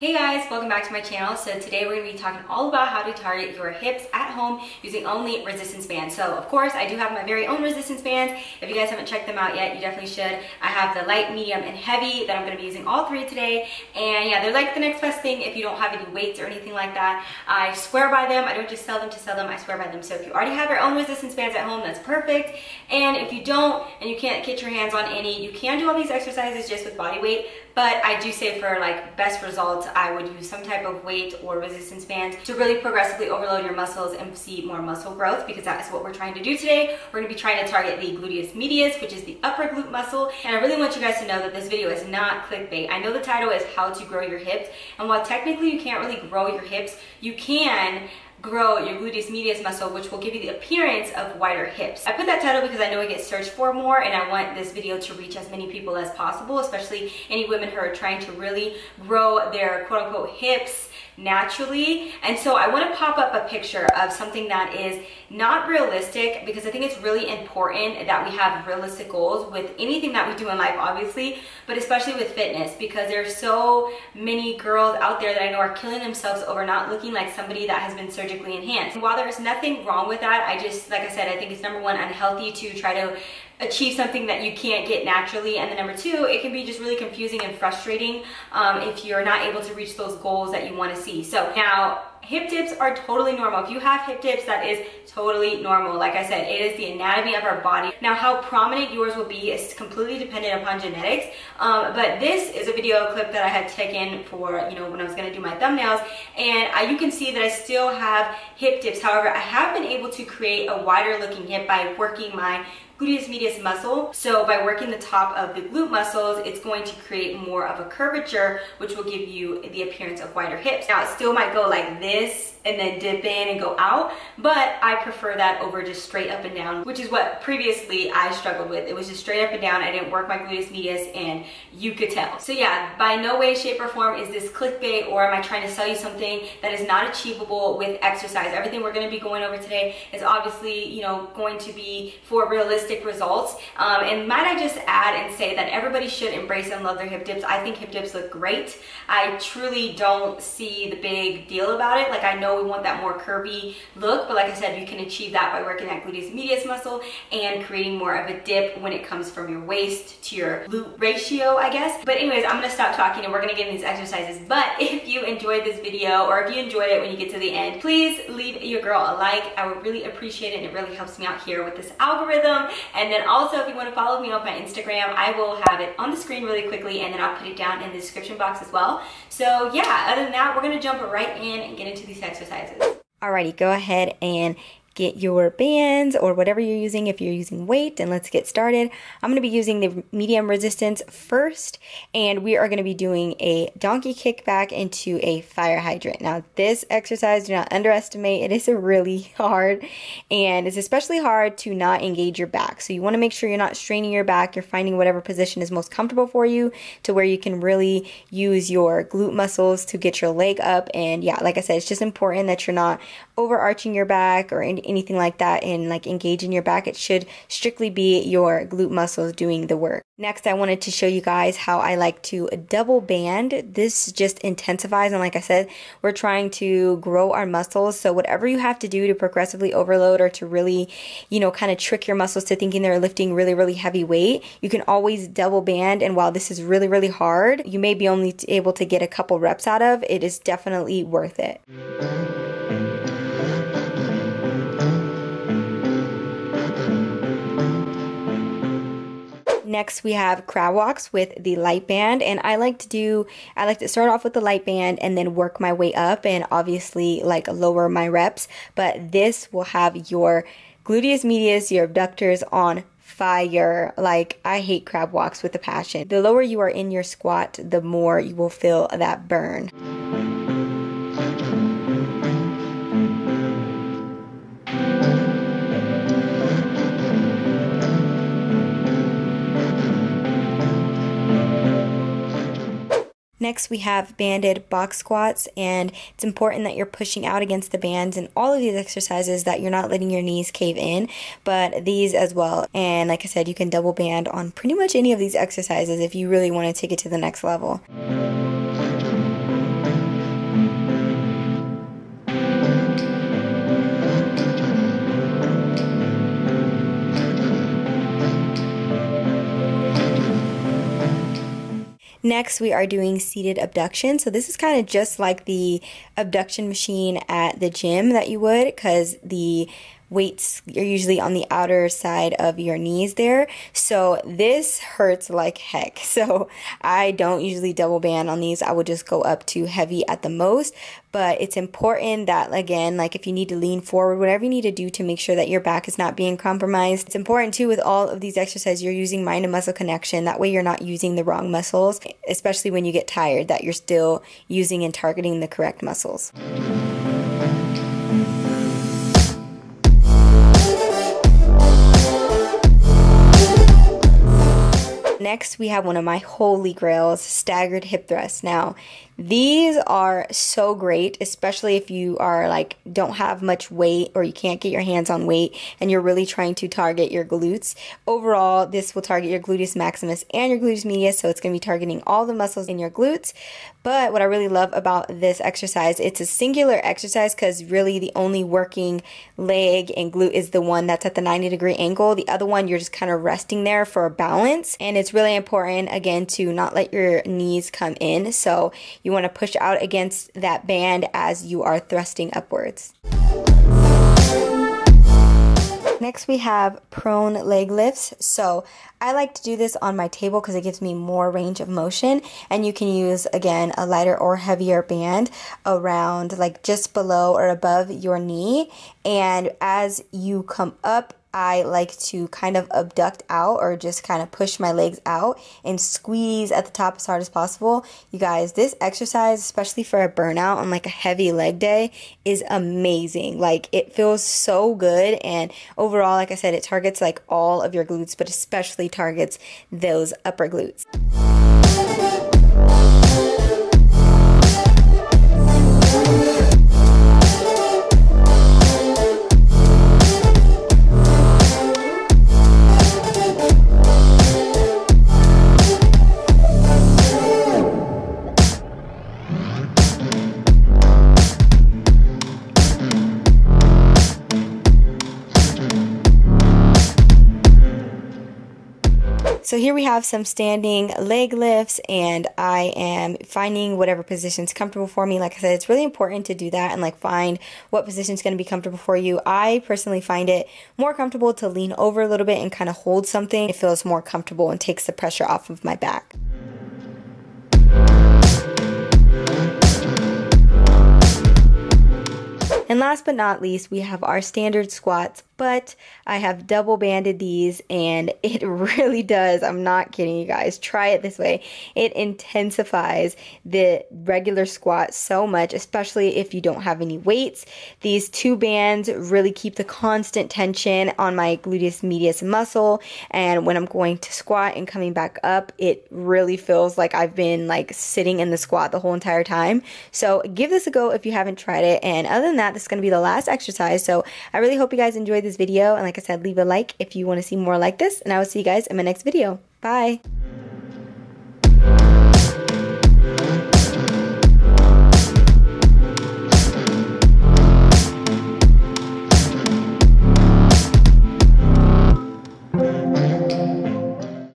Hey guys, welcome back to my channel. So today we're going to be talking all about how to target your hips at home using only resistance bands. So of course I do have my very own resistance bands. If you guys haven't checked them out yet, you definitely should. I have the light, medium, and heavy that I'm going to be using all three today. And yeah, they're like the next best thing if you don't have any weights or anything like that. I swear by them. I don't just sell them to sell them, I swear by them. So if you already have your own resistance bands at home, that's perfect. And if you don't and you can't get your hands on any, you can do all these exercises just with body weight. But I do say for like best results, I would use some type of weight or resistance band to really progressively overload your muscles and see more muscle growth, because that is what we're trying to do today. We're gonna be trying to target the gluteus medius, which is the upper glute muscle. And I really want you guys to know that this video is not clickbait. I know the title is how to grow your hips. And while technically you can't really grow your hips, you can grow your gluteus medius muscle, which will give you the appearance of wider hips. I put that title because I know it gets searched for more, and I want this video to reach as many people as possible, especially any women who are trying to really grow their quote-unquote hips naturally. And so I want to pop up a picture of something that is not realistic, because I think it's really important that we have realistic goals with anything that we do in life, obviously, but especially with fitness, because there's so many girls out there that I know are killing themselves over not looking like somebody that has been surgically enhanced. And while there's nothing wrong with that, I just, like I said, I think it's number one, unhealthy to try to achieve something that you can't get naturally, and then number two, it can be just really confusing and frustrating if you're not able to reach those goals that you want to see. So now, hip dips are totally normal. If you have hip dips, that is totally normal. Like I said, it is the anatomy of our body. Now, how prominent yours will be is completely dependent upon genetics. But this is a video clip that I had taken for, you know, when I was gonna do my thumbnails, and you can see that I still have hip dips. However, I have been able to create a wider looking hip by working my gluteus medius muscle. So by working the top of the glute muscles, it's going to create more of a curvature, which will give you the appearance of wider hips. Now, it still might go like this and then dip in and go out, but I prefer that over just straight up and down, which is what previously I struggled with. It was just straight up and down. I didn't work my gluteus medius, and you could tell. So yeah, by no way, shape, or form is this clickbait, or am I trying to sell you something that is not achievable with exercise. Everything we're gonna be going over today is obviously, you know, going to be for realistic results. And might I just add and say that everybody should embrace and love their hip dips. I think hip dips look great. I truly don't see the big deal about it. Like, I know we want that more curvy look, but like I said, you can achieve that by working that gluteus medius muscle and creating more of a dip when it comes from your waist to your glute ratio, I guess. But anyways, I'm gonna stop talking and we're gonna get in these exercises. But if you enjoyed this video, or if you enjoyed it when you get to the end, please leave your girl a like. I would really appreciate it, and it really helps me out here with this algorithm. And then also, if you want to follow me on my Instagram, I will have it on the screen really quickly, and then I'll put it down in the description box as well. So yeah, other than that, we're gonna jump right in and get into these exercises. Alrighty, go ahead and get your bands or whatever you're using if you're using weight, and let's get started. I'm going to be using the medium resistance first, and we are going to be doing a donkey kick back into a fire hydrant. Now, this exercise, do not underestimate, it is really hard, and it's especially hard to not engage your back. So you want to make sure you're not straining your back, you're finding whatever position is most comfortable for you to where you can really use your glute muscles to get your leg up. And yeah, like I said, it's just important that you're not overarching your back or anything like that and like engaging your back. It should strictly be your glute muscles doing the work. Next, I wanted to show you guys how I like to double band. This just intensifies, and like I said, we're trying to grow our muscles. So whatever you have to do to progressively overload or to really, you know, kind of trick your muscles to thinking they're lifting really, really heavy weight, you can always double band. And while this is really, really hard, you may be only able to get a couple reps out of, it is definitely worth it. Next, we have Crowdwalks with the light band, and I like to start off with the light band and then work my way up, and obviously like lower my reps. But this will have your gluteus medius, your abductors on fire. Like, I hate Crowdwalks with a passion. The lower you are in your squat, the more you will feel that burn. Next, we have banded box squats, and it's important that you're pushing out against the bands in all of these exercises, that you're not letting your knees cave in, but these as well. And like I said, you can double band on pretty much any of these exercises if you really want to take it to the next level. Next, we are doing seated abduction. So this is kind of just like the abduction machine at the gym that you would, because the weights are usually on the outer side of your knees there. So this hurts like heck. So I don't usually double band on these. I would just go up to heavy at the most. But it's important that, again, like if you need to lean forward, whatever you need to do to make sure that your back is not being compromised. It's important too with all of these exercises, you're using mind and muscle connection. That way you're not using the wrong muscles, especially when you get tired, that you're still using and targeting the correct muscles. Next, we have one of my holy grails, staggered hip thrusts. Now, these are so great, especially if you are like, don't have much weight or you can't get your hands on weight and you're really trying to target your glutes. Overall, this will target your gluteus maximus and your gluteus medius, so it's going to be targeting all the muscles in your glutes. But what I really love about this exercise, it's a singular exercise because really the only working leg and glute is the one that's at the 90-degree angle. The other one, you're just kind of resting there for balance. And it's really important, again, to not let your knees come in. So you want to push out against that band as you are thrusting upwards. Next, we have prone leg lifts. So I like to do this on my table because it gives me more range of motion, and you can use, again, a lighter or heavier band around like just below or above your knee. And as you come up, I like to kind of abduct out or just kind of push my legs out and squeeze at the top as hard as possible. You guys, this exercise, especially for a burnout on like a heavy leg day, is amazing. Like, it feels so good, and overall, like I said, it targets like all of your glutes, but especially targets those upper glutes. So here we have some standing leg lifts, and I am finding whatever position's comfortable for me. Like I said, it's really important to do that and like find what position's going to be comfortable for you. I personally find it more comfortable to lean over a little bit and kind of hold something. It feels more comfortable and takes the pressure off of my back. And last but not least, we have our standard squats, but I have double banded these, and it really does, I'm not kidding you guys, try it this way. It intensifies the regular squat so much, especially if you don't have any weights. These two bands really keep the constant tension on my gluteus medius muscle, and when I'm going to squat and coming back up, it really feels like I've been like sitting in the squat the whole entire time. So give this a go if you haven't tried it. And other than that, this is going to be the last exercise. So I really hope you guys enjoyed this video, and like I said, leave a like if you want to see more like this, and I will see you guys in my next video. Bye.